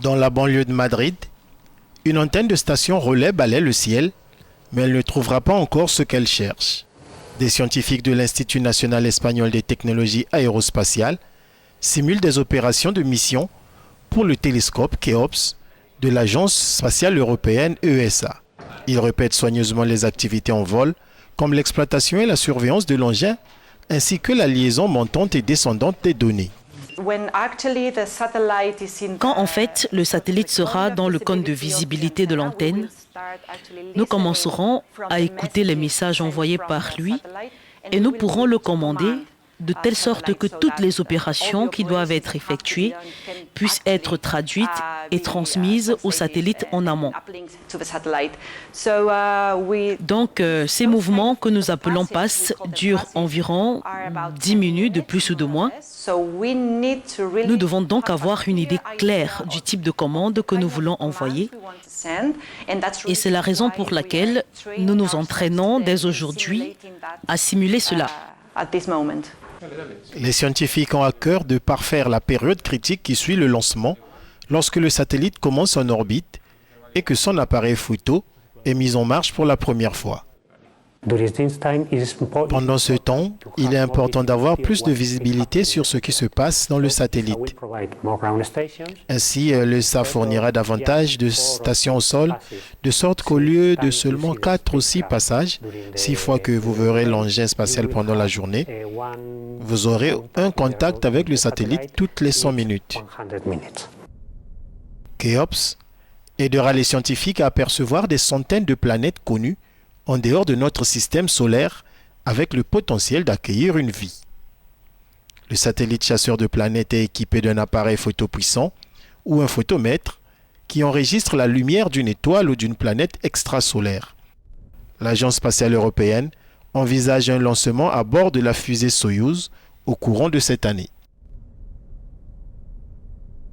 Dans la banlieue de Madrid, une antenne de station relais balaie le ciel, mais elle ne trouvera pas encore ce qu'elle cherche. Des scientifiques de l'Institut national espagnol des technologies aérospatiales simulent des opérations de mission pour le télescope Kéops de l'Agence spatiale européenne ESA. Ils répètent soigneusement les activités en vol, comme l'exploitation et la surveillance de l'engin, ainsi que la liaison montante et descendante des données. Quand en fait le satellite sera dans le cône de visibilité de l'antenne, nous commencerons à écouter les messages envoyés par lui et nous pourrons le commander de telle sorte que toutes les opérations qui doivent être effectuées puissent être traduites et transmises au satellite en amont. Donc, ces mouvements que nous appelons passes durent environ 10 minutes de plus ou de moins. Nous devons donc avoir une idée claire du type de commande que nous voulons envoyer. Et c'est la raison pour laquelle nous nous entraînons dès aujourd'hui à simuler cela. Les scientifiques ont à cœur de parfaire la période critique qui suit le lancement lorsque le satellite commence en orbite et que son appareil photo est mis en marche pour la première fois. Pendant ce temps, il est important d'avoir plus de visibilité sur ce qui se passe dans le satellite. Ainsi, l'ESA fournira davantage de stations au sol, de sorte qu'au lieu de seulement 4 ou 6 passages, 6 fois que vous verrez l'engin spatial pendant la journée, vous aurez un contact avec le satellite toutes les 100 minutes. Kéops aidera les scientifiques à apercevoir des centaines de planètes connues en dehors de notre système solaire avec le potentiel d'accueillir une vie. Le satellite chasseur de planètes est équipé d'un appareil photo puissant ou un photomètre qui enregistre la lumière d'une étoile ou d'une planète extrasolaire. L'Agence spatiale européenne envisage un lancement à bord de la fusée Soyouz au courant de cette année.